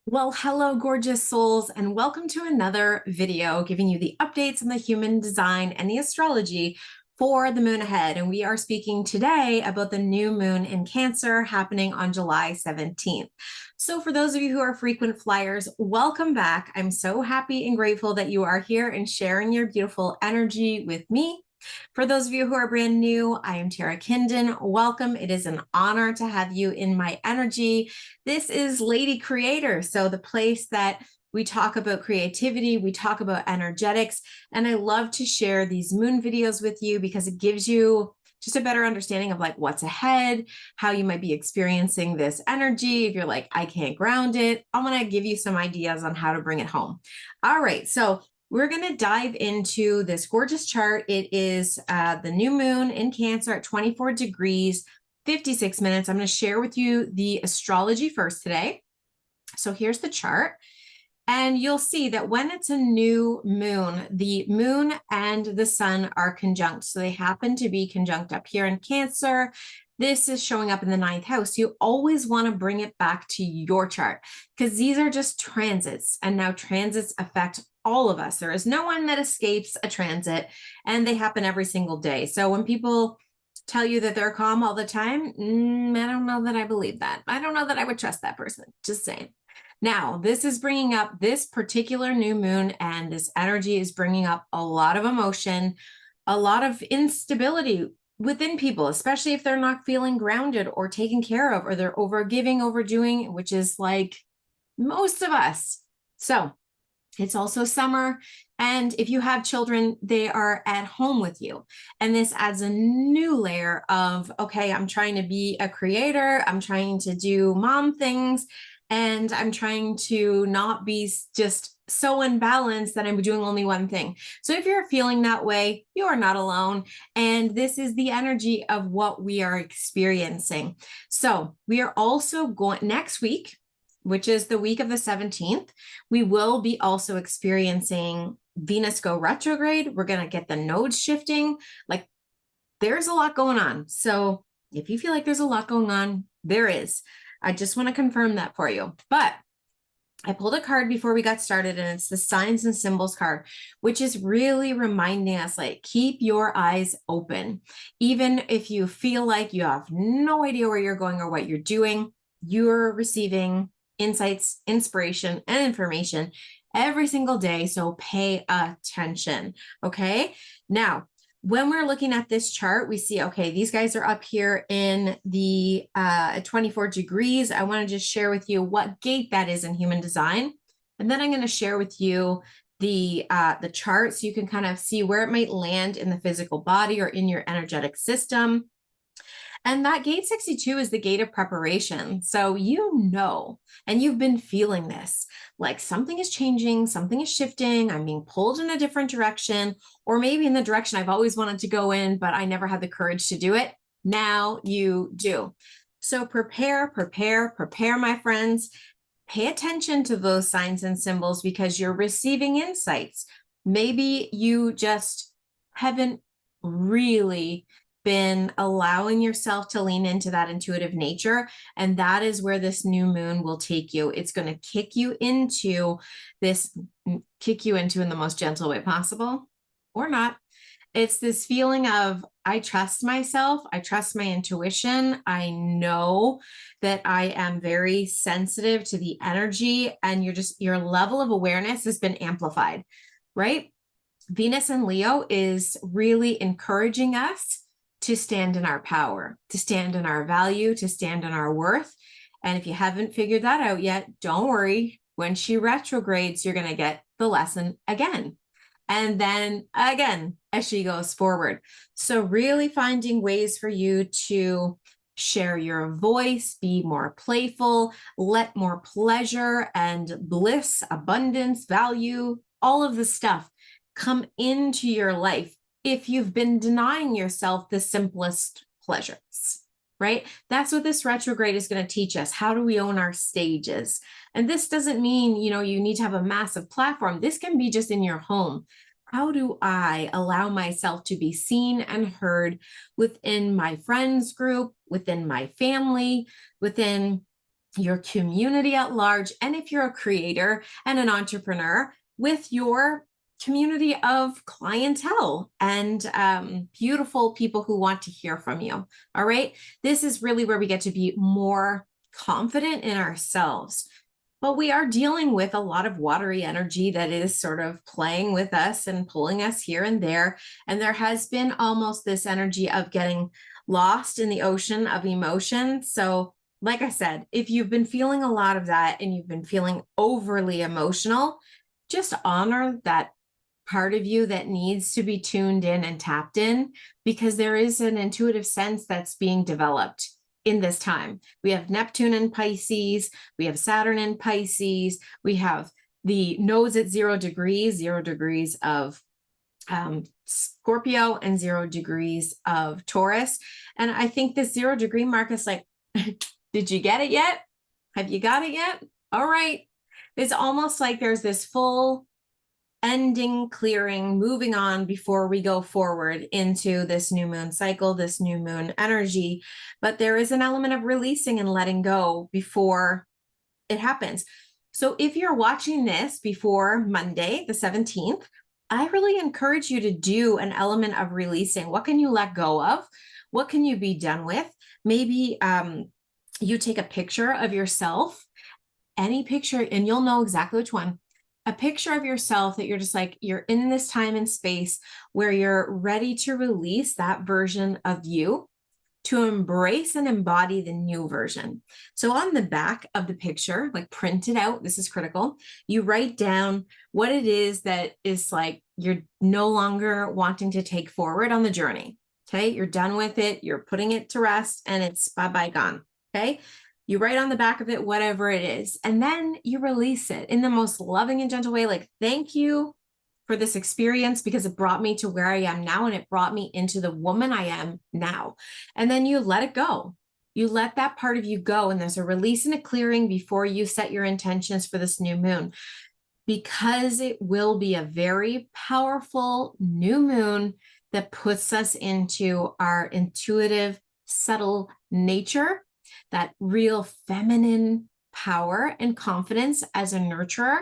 Well, hello, gorgeous souls, and welcome to another video giving you the updates on the human design and the astrology for the moon ahead. And we are speaking today about the new moon in Cancer happening on July 17th. So, for those of you who are frequent flyers, welcome back. I'm so happy and grateful that you are here and sharing your beautiful energy with me. For those of you who are brand new, I am Tara Kindon. Welcome. It is an honor to have you in my energy. This is Lady Creator, so the place that we talk about creativity, we talk about energetics, and I love to share these moon videos with you because it gives you just a better understanding of like what's ahead, how you might be experiencing this energy. If you're like, I can't ground it, I'm going to give you some ideas on how to bring it home. All right, so we're going to dive into this gorgeous chart. It is the new moon in Cancer at 24 degrees, 56 minutes. I'm going to share with you the astrology first today. So here's the chart. And you'll see that when it's a new moon, the moon and the sun are conjunct. So they happen to be conjunct up here in Cancer. This is showing up in the ninth house. You always want to bring it back to your chart because these are just transits. And now transits affect all of us. There is no one that escapes a transit, and they happen every single day. So when people tell you that they're calm all the time, I don't know that I believe that. I don't know that I would trust that person. Just saying. Now, this is bringing up this particular new moon, and this energy is bringing up a lot of emotion, a lot of instability within people, especially if they're not feeling grounded or taken care of, or they're overgiving, overdoing, which is like most of us. So it's also summer. And if you have children, they are at home with you. And this adds a new layer of, okay, I'm trying to be a creator. I'm trying to do mom things. And I'm trying to not be just so unbalanced that I'm doing only one thing. So if you're feeling that way, you are not alone. And this is the energy of what we are experiencing. So we are also going next week, which is the week of the 17th, we will be also experiencing Venus go retrograde. We're going to get the nodes shifting. Like there's a lot going on. So if you feel like there's a lot going on, there is. I just want to confirm that for you. But I pulled a card before we got started, and it's the signs and symbols card, which is really reminding us like keep your eyes open. Even if you feel like you have no idea where you're going or what you're doing, you're receiving insights, inspiration, and information every single day. So pay attention. Okay. Now, when we're looking at this chart, we see, okay, these guys are up here in the 24 degrees. I want to just share with you what gate that is in human design. And then I'm going to share with you the chart so you can kind of see where it might land in the physical body or in your energetic system. And that gate 62 is the gate of preparation. So you know, and you've been feeling this, like something is changing, something is shifting, I'm being pulled in a different direction, or maybe in the direction I've always wanted to go in, but I never had the courage to do it. Now you do. So prepare, my friends. Pay attention to those signs and symbols because you're receiving insights. Maybe you just haven't really been allowing yourself to lean into that intuitive nature. And that is where this new moon will take you. It's going to kick you into in the most gentle way possible, or not. It's this feeling of, I trust myself. I trust my intuition. I know that I am very sensitive to the energy, and your level of awareness has been amplified, right? Venus in Leo is really encouraging us to stand in our power, to stand in our value, to stand in our worth. And if you haven't figured that out yet, don't worry. When she retrogrades, you're going to get the lesson again. And then again, as she goes forward. So really finding ways for you to share your voice, be more playful, let more pleasure and bliss, abundance, value, all of the stuff come into your life if you've been denying yourself the simplest pleasures, right? That's what this retrograde is going to teach us. How do we own our stages? And this doesn't mean, you need to have a massive platform. This can be just in your home. How do I allow myself to be seen and heard within my friends group, within my family, within your community at large, and if you're a creator and an entrepreneur, with your community of clientele and beautiful people who want to hear from you. All right. This is really where we get to be more confident in ourselves. But we are dealing with a lot of watery energy that is sort of playing with us and pulling us here and there. And there has been almost this energy of getting lost in the ocean of emotion. So, like I said, if you've been feeling a lot of that and you've been feeling overly emotional, just honor that part of you that needs to be tuned in and tapped in, because there is an intuitive sense that's being developed in this time. We have Neptune in Pisces, we have Saturn in Pisces, we have the nodes at 0 degrees of Scorpio and 0 degrees of Taurus. And I think this 0 degree mark is like, did you get it yet? Have you got it yet? All right. It's almost like there's this full ending, clearing, moving on before we go forward into this new moon cycle, this new moon energy. But there is an element of releasing and letting go before it happens. So if you're watching this before Monday, the 17th, I really encourage you to do an element of releasing. What can you let go of? What can you be done with? Maybe you take a picture of yourself, any picture, and you'll know exactly which one. A picture of yourself that you're just like, you're in this time and space where you're ready to release that version of you, to embrace and embody the new version. So on the back of the picture, like print it out, this is critical, you write down what it is that is like you're no longer wanting to take forward on the journey. Okay, you're done with it, you're putting it to rest, and it's bye-bye gone. Okay, you write on the back of it whatever it is, and then you release it in the most loving and gentle way, like, thank you for this experience because it brought me to where I am now, and it brought me into the woman I am now. And then you let it go. You let that part of you go, and there's a release and a clearing before you set your intentions for this new moon, because it will be a very powerful new moon that puts us into our intuitive, subtle nature, that real feminine power and confidence as a nurturer.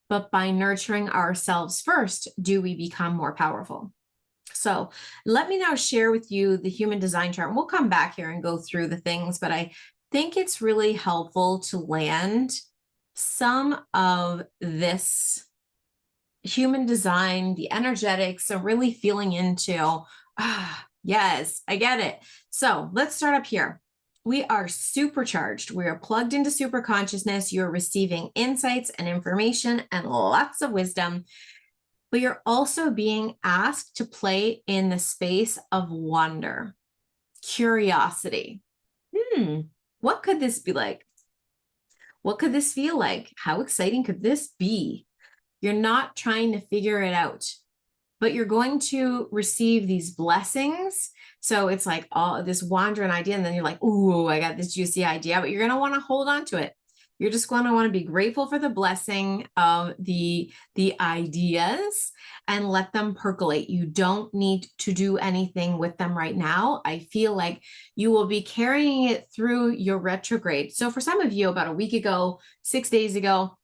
But by nurturing ourselves first, do we become more powerful? So let me now share with you the human design chart. And we'll come back here and go through the things, but I think it's really helpful to land some of this human design, the energetics, so really feeling into, yes, I get it. So let's start up here. We are supercharged. We are plugged into super consciousness. You're receiving insights and information and lots of wisdom, but you're also being asked to play in the space of wonder, curiosity. What could this be like? What could this feel like? How exciting could this be? You're not trying to figure it out, but you're going to receive these blessings. So it's like all this wandering idea, and then you're like, ooh, I got this juicy idea, but you're going to want to hold on to it. You're just going to want to be grateful for the blessing of the ideas and let them percolate. You don't need to do anything with them right now. I feel like you will be carrying it through your retrograde. So for some of you, about a week ago, 6 days ago,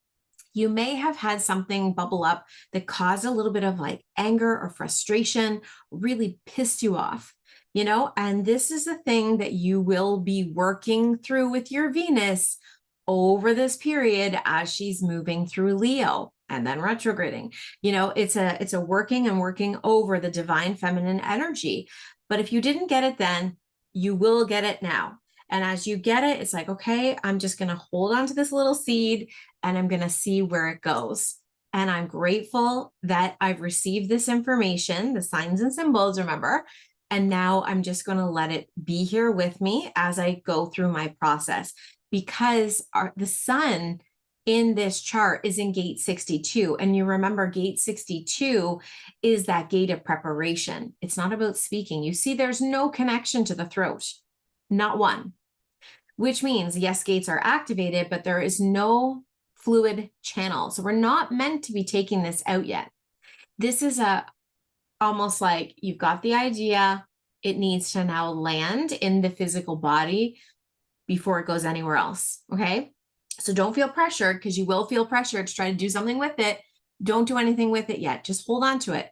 you may have had something bubble up that caused a little bit of like anger or frustration, really pissed you off, and this is the thing that you will be working through with your Venus over this period as she's moving through Leo and then retrograding. It's a working and working over the divine feminine energy. But if you didn't get it then, you will get it now. And as you get it, it's like, okay, I'm just going to hold on to this little seed and I'm going to see where it goes. And I'm grateful that I've received this information, the signs and symbols, remember, and now I'm just going to let it be here with me as I go through my process, because the sun in this chart is in gate 62. And you remember gate 62 is that gate of preparation. It's not about speaking. You see, there's no connection to the throat, not one, which means yes, gates are activated, but there is no fluid channel. So we're not meant to be taking this out yet. This is almost like you've got the idea. It needs to now land in the physical body. before it goes anywhere else. Okay. So don't feel pressured, because you will feel pressured to try to do something with it. Don't do anything with it yet. Just hold on to it.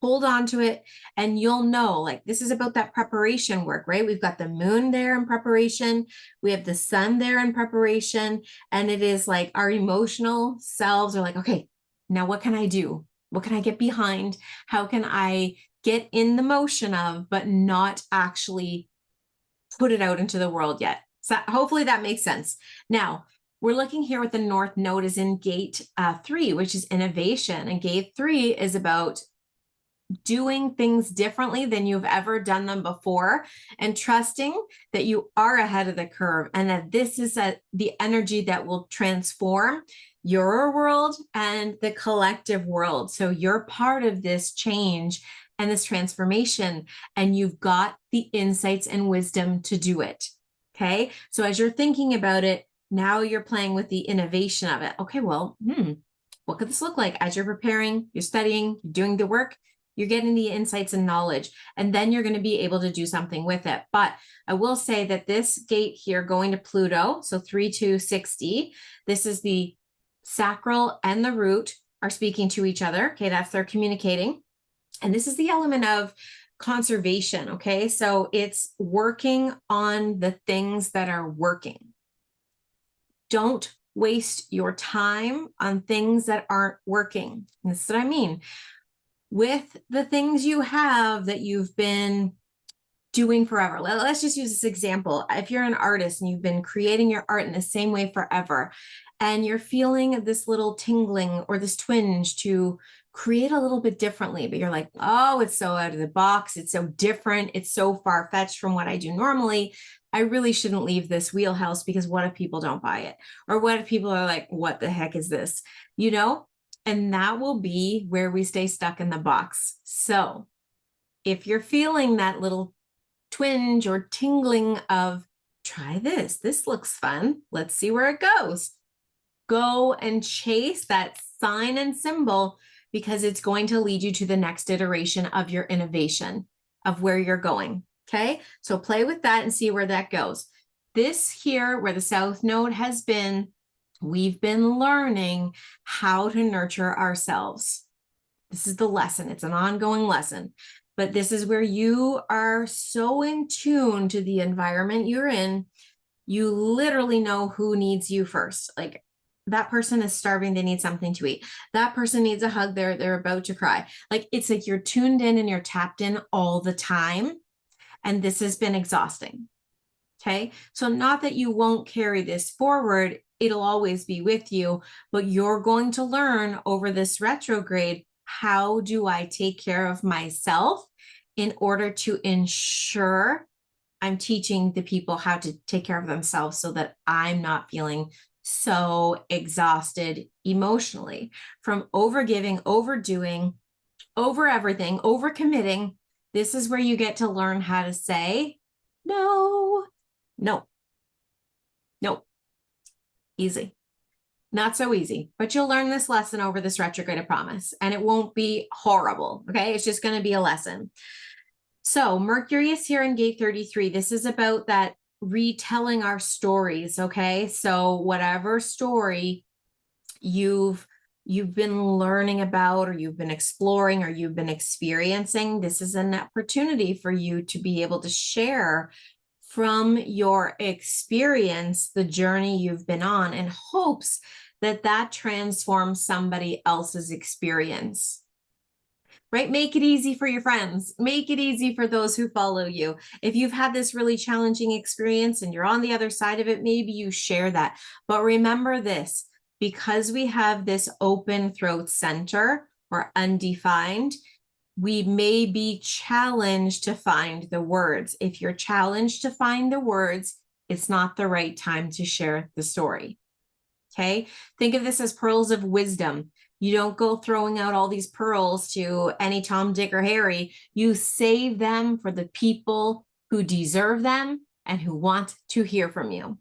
Hold on to it, and you'll know, like, this is about that preparation work, right? We've got the moon there in preparation. We have the sun there in preparation. And it is like our emotional selves are like, okay, now what can I do? What can I get behind? How can I get in the motion of, but not actually put it out into the world yet? So hopefully that makes sense. Now, we're looking here with the North Node is in gate 3, which is innovation. And gate 3 is about doing things differently than you've ever done them before, and trusting that you are ahead of the curve, and that this is the energy that will transform your world and the collective world. So you're part of this change and this transformation, and you've got the insights and wisdom to do it. Okay. So as you're thinking about it, now you're playing with the innovation of it. Okay, well, what could this look like? As you're preparing, you're studying, you're doing the work, you're getting the insights and knowledge, and then you're going to be able to do something with it. But I will say that this gate here going to Pluto, so 3-2-60, this is the sacral and the root are speaking to each other. Okay, that's they're communicating. And this is the element of conservation. Okay, so it's working on the things that are working. Don't waste your time on things that aren't working. And this is what I mean. With the things you have that you've been doing forever. Let's just use this example. If you're an artist and you've been creating your art in the same way forever, and you're feeling this little tingling or this twinge to create a little bit differently, but you're like, oh, it's so out of the box. It's so different. It's so far-fetched from what I do normally. I really shouldn't leave this wheelhouse, because what if people don't buy it? Or what if people are like, what the heck is this? You know? And that will be where we stay stuck in the box. So if you're feeling that little twinge or tingling of, try this, this looks fun, let's see where it goes. Go and chase that sign and symbol, because it's going to lead you to the next iteration of your innovation, of where you're going. Okay, so play with that and see where that goes. This here, where the South Node has been, we've been learning how to nurture ourselves. This is the lesson. It's an ongoing lesson, but this is where you are so in tune to the environment you're in. You literally know who needs you first. Like, that person is starving. They need something to eat. That person needs a hug. They're about to cry. Like, it's like you're tuned in and you're tapped in all the time. And this has been exhausting. Okay. So not that you won't carry this forward, it'll always be with you, but you're going to learn over this retrograde, how do I take care of myself in order to ensure I'm teaching the people how to take care of themselves, so that I'm not feeling so exhausted emotionally from overgiving, overdoing, over everything, over committing. This is where you get to learn how to say, no, no, no. Easy. Not so easy, but you'll learn this lesson over this retrograde, I promise. And it won't be horrible. Okay. It's just going to be a lesson. So Mercury is here in gate 33. This is about that retelling our stories. Okay. So whatever story you've been learning about, or you've been exploring, or you've been experiencing, this is an opportunity for you to be able to share from your experience the journey you've been on, in hopes that that transforms somebody else's experience. Right? Make it easy for your friends. Make it easy for those who follow you. If you've had this really challenging experience and you're on the other side of it, maybe you share that. But remember this, because we have this open throat center or undefined, we may be challenged to find the words. If you're challenged to find the words, it's not the right time to share the story. Okay. Think of this as pearls of wisdom. You don't go throwing out all these pearls to any Tom, Dick, or Harry. You save them for the people who deserve them and who want to hear from you.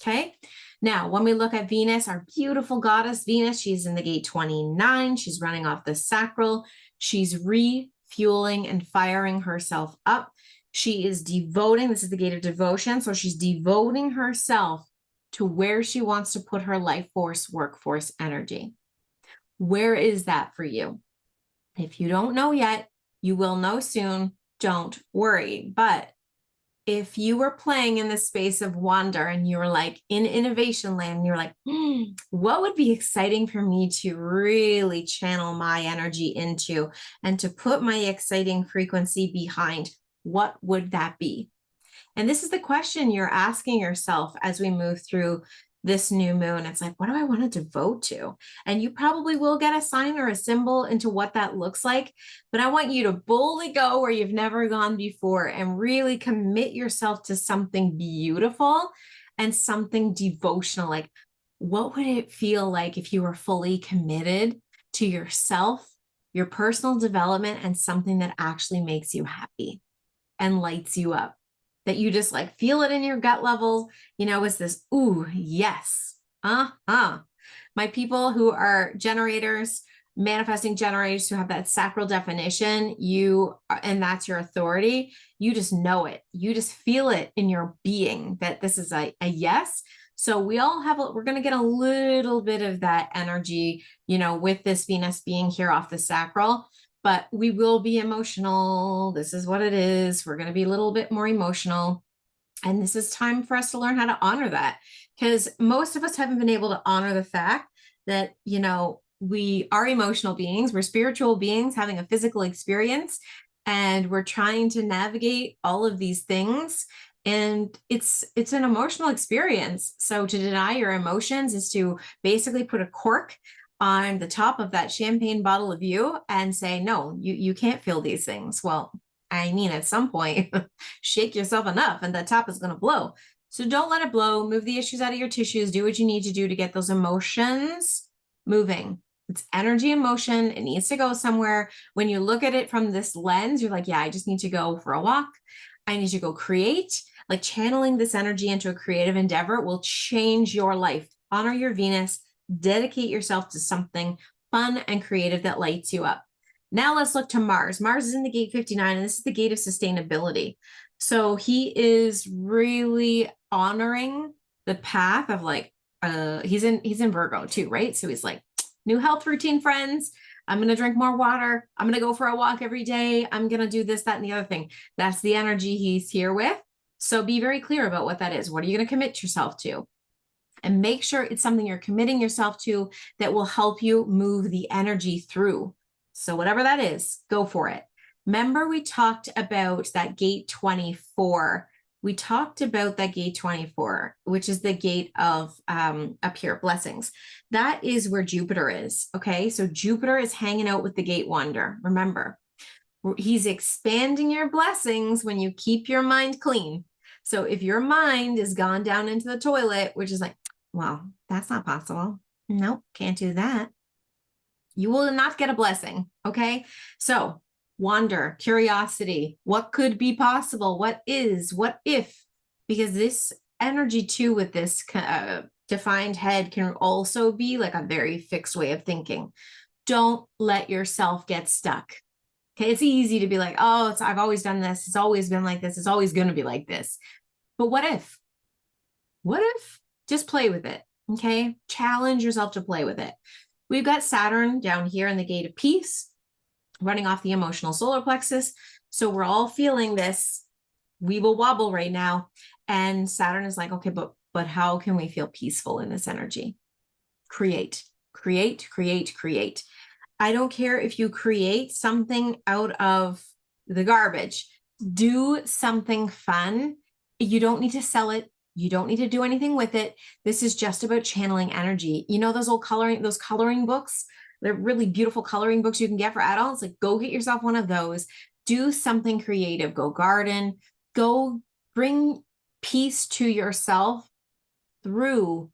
Okay. Now, when we look at Venus, our beautiful goddess Venus, she's in the gate 29. She's running off the sacral. She's refueling and firing herself up. She is devoting, this is the gate of devotion. So she's devoting herself to where she wants to put her life force, workforce energy. Where is that for you? If you don't know yet, you will know soon. Don't worry. But if you were playing in the space of wonder and you were like in innovation land, and you're like, what would be exciting for me to really channel my energy into and to put my exciting frequency behind, what would that be? And this is the question you're asking yourself as we move through this new moon. It's like, what do I want to devote to? And you probably will get a sign or a symbol into what that looks like. But I want you to boldly go where you've never gone before and really commit yourself to something beautiful and something devotional. Like, what would it feel like if you were fully committed to yourself, your personal development, and something that actually makes you happy and lights you up? That you just like feel it in your gut level, is this, ooh, yes. My people who are generators, manifesting generators who have that sacral definition, and that's your authority, you just know it. You just feel it in your being that this is a yes. So we're going to get a little bit of that energy, with this Venus being here off the sacral. But we will be emotional. This is what it is. We're going to be a little bit more emotional. And this is time for us to learn how to honor that, because most of us haven't been able to honor the fact that, we are emotional beings. We're spiritual beings having a physical experience, and we're trying to navigate all of these things. And it's an emotional experience. So to deny your emotions is to basically put a cork on the top of that champagne bottle of you and say, no, you can't feel these things. Well, I mean, at some point, shake yourself enough and the top is going to blow. So don't let it blow. Move the issues out of your tissues. Do what you need to do to get those emotions moving. It's energy and motion. It needs to go somewhere. When you look at it from this lens, you're like, yeah, I just need to go for a walk. I need to go create. Like channeling this energy into a creative endeavor will change your life. Honor your Venus. Dedicate yourself to something fun and creative that lights you up. Now let's look to Mars. Mars is in the gate 59, and this is the gate of sustainability. So he is really honoring the path of like, he's in Virgo too, right? So he's like, new health routine, friends. I'm going to drink more water. I'm going to go for a walk every day. I'm going to do this, that, and the other thing. That's the energy he's here with. So be very clear about what that is. What are you going to commit yourself to? And make sure it's something you're committing yourself to that will help you move the energy through. So whatever that is, go for it. Remember, we talked about that gate 24. We talked about that gate 24, which is the gate of up here, blessings. That is where Jupiter is. Okay, so Jupiter is hanging out with the gate wonder. Remember, he's expanding your blessings when you keep your mind clean. So if your mind is gone down into the toilet, which is like, well, that's not possible. Nope, can't do that. You will not get a blessing. Okay. So wonder, curiosity, what could be possible? What is, what if? Because this energy too, with this defined head, can also be like a very fixed way of thinking. Don't let yourself get stuck. Okay. It's easy to be like, oh, I've always done this. It's always been like this. It's always going to be like this. But what if? What if? Just play with it. Okay. Challenge yourself to play with it. We've got Saturn down here in the gate of peace, running off the emotional solar plexus. So we're all feeling this. We will wobble right now. And Saturn is like, okay, but how can we feel peaceful in this energy? Create, create, create, create. I don't care if you create something out of the garbage. Do something fun. You don't need to sell it. You don't need to do anything with it. This is just about channeling energy. You know, those coloring books, they're really beautiful coloring books you can get for adults. Like, go get yourself one of those. Do something creative. Go garden. Go bring peace to yourself through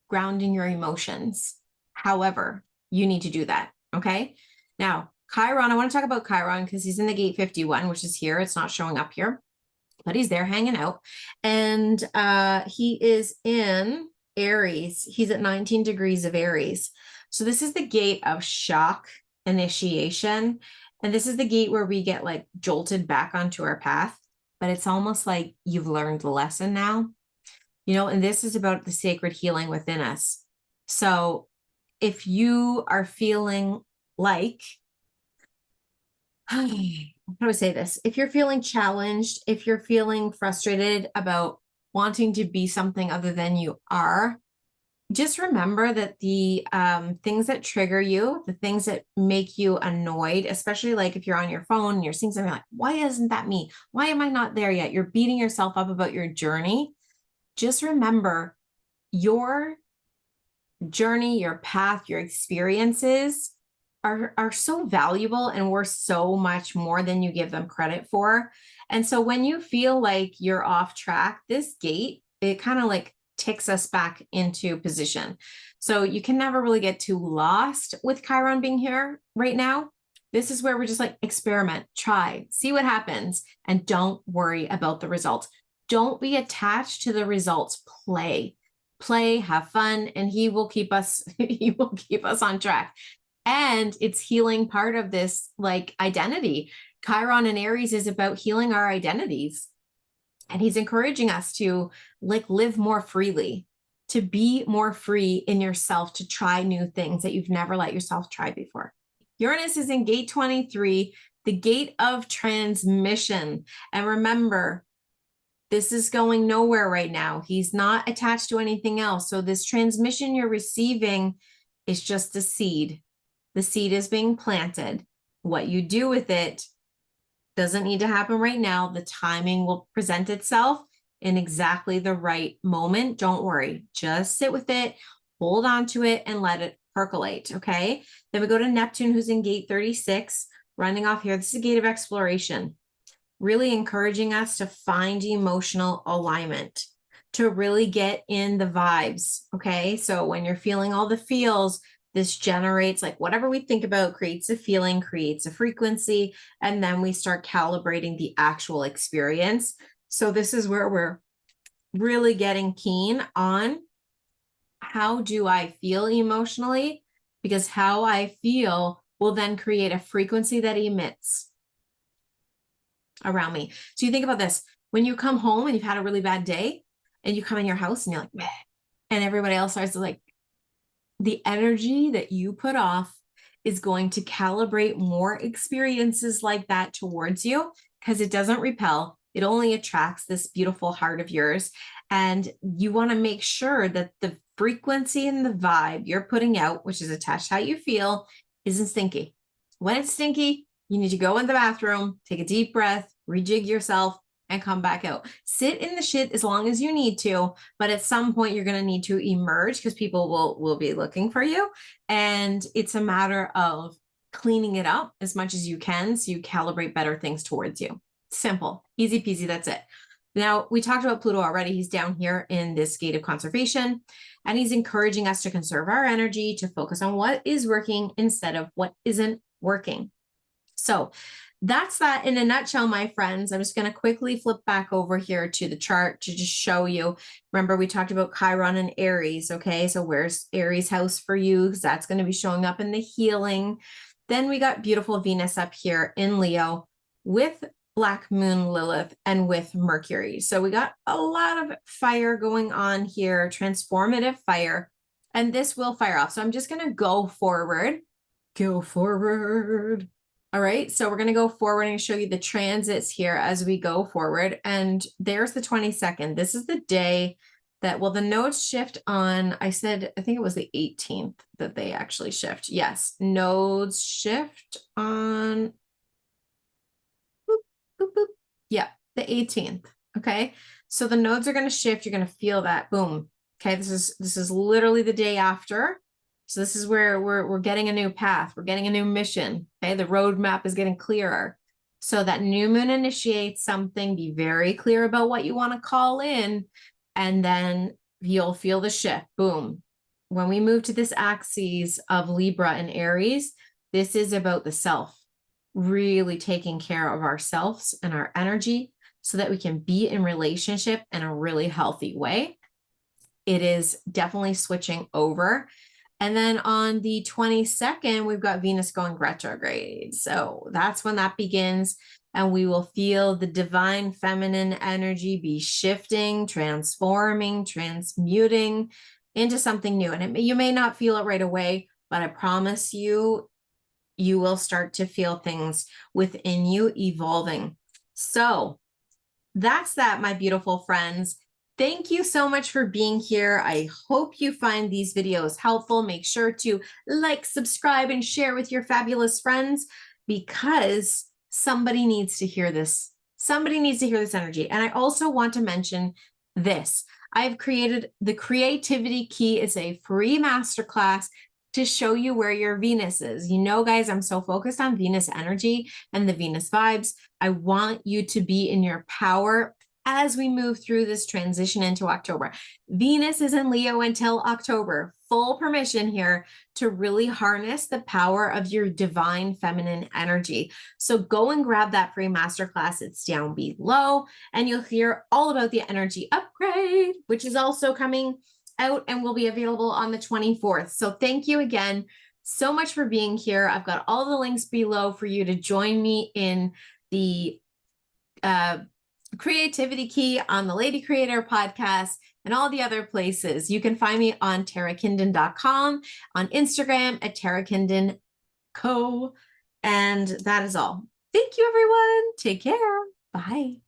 grounding your emotions. However, you need to do that. Okay. Now, Chiron, I want to talk about Chiron because he's in the gate 51, which is here. It's not showing up here, but he's there hanging out. And he is in Aries. He's at 19 degrees of Aries. So this is the gate of shock, initiation. And this is the gate where we get like jolted back onto our path. but it's almost like you've learned the lesson now, and this is about the sacred healing within us. So if you are feeling like, how do I say this? If you're feeling challenged, if you're feeling frustrated about wanting to be something other than you are, just remember that the things that trigger you, the things that make you annoyed, especially like if you're on your phone and you're seeing something like, why isn't that me? Why am I not there yet? You're beating yourself up about your journey. Just remember your journey, your path, your experiences are so valuable and worth so much more than you give them credit for. And so when you feel like you're off track, this gate, it kind of like ticks us back into position. So you can never really get too lost with Chiron being here right now. This is where we're just like experiment, try, see what happens, and don't worry about the results. Don't be attached to the results. Play, have fun, and he will keep us on track. And it's healing part of this like identity. Chiron and Aries is about healing our identities. And he's encouraging us to like live more freely, to be more free in yourself, to try new things that you've never let yourself try before. Uranus is in gate 23, the gate of transmission. And remember, this is going nowhere right now. He's not attached to anything else. So this transmission you're receiving is just a seed. The seed is being planted. What you do with it doesn't need to happen right now. The timing will present itself in exactly the right moment. Don't worry. Just sit with it, hold on to it, and let it percolate, okay? Then we go to Neptune, who's in gate 36, running off here. This is a gate of exploration, really encouraging us to find emotional alignment, to really get in the vibes, okay? So when you're feeling all the feels, this generates like whatever we think about creates a feeling, creates a frequency, and then we start calibrating the actual experience. So this is where we're really getting keen on how do I feel emotionally, because how I feel will then create a frequency that emits around me. So you think about this, when you come home and you've had a really bad day and you come in your house and you're like, meh, and everybody else starts to like, the energy that you put off is going to calibrate more experiences like that towards you, because it doesn't repel. It only attracts this beautiful heart of yours. And you want to make sure that the frequency and the vibe you're putting out, which is attached to how you feel, isn't stinky. When it's stinky, you need to go in the bathroom, take a deep breath, rejig yourself, and come back out. Sit in the shit as long as you need to, but at some point you're going to need to emerge because people will be looking for you. And it's a matter of cleaning it up as much as you can so you calibrate better things towards you. Simple, easy peasy, that's it. Now, we talked about Pluto already. He's down here in this gate of conservation, and he's encouraging us to conserve our energy, to focus on what is working instead of what isn't working. So that's that in a nutshell, my friends. I'm just going to quickly flip back over here to the chart to just show you. Remember, we talked about Chiron and Aries, okay? So where's Aries house for you? Because that's going to be showing up in the healing. Then we got beautiful Venus up here in Leo with Black Moon Lilith and with Mercury. So we got a lot of fire going on here, transformative fire, and this will fire off. So I'm just going to go forward. Go forward. All right, so we're going to go forward and show you the transits here as we go forward. And there's the 22nd. This is the day that, well, the nodes shift on, I think it was the 18th that they actually shift. Yes, nodes shift on, boop, boop, boop. Yeah, the 18th. Okay, so the nodes are going to shift. You're going to feel that, boom. Okay, this is literally the day after. So this is where we're getting a new path. We're getting a new mission. Okay, the roadmap is getting clearer. So that new moon initiates something. Be very clear about what you want to call in, and then you'll feel the shift. Boom. When we move to this axis of Libra and Aries, this is about the self, really taking care of ourselves and our energy so that we can be in relationship in a really healthy way. It is definitely switching over. And then on the 22nd, we've got Venus going retrograde. So that's when that begins. and we will feel the divine feminine energy be shifting, transforming, transmuting into something new. And you may not feel it right away, but I promise you, you will start to feel things within you evolving. So that's that, my beautiful friends. Thank you so much for being here. I hope you find these videos helpful. Make sure to like, subscribe, and share with your fabulous friends, because somebody needs to hear this. Somebody needs to hear this energy. And I also want to mention this. I've created the Creativity Key. It's a free masterclass to show you where your Venus is. You know, guys, I'm so focused on Venus energy and the Venus vibes. I want you to be in your power as we move through this transition into October. Venus is in Leo until October. Full permission here to really harness the power of your divine feminine energy. So go and grab that free masterclass. It's down below, and you'll hear all about the energy upgrade, which is also coming out and will be available on the 24th. So thank you again so much for being here. I've got all the links below for you to join me in the Creativity Key on the Lady Creator podcast and all the other places. You can find me on tarakinden.com, on Instagram at tarakindenco. And that is all. Thank you, everyone. Take care. Bye.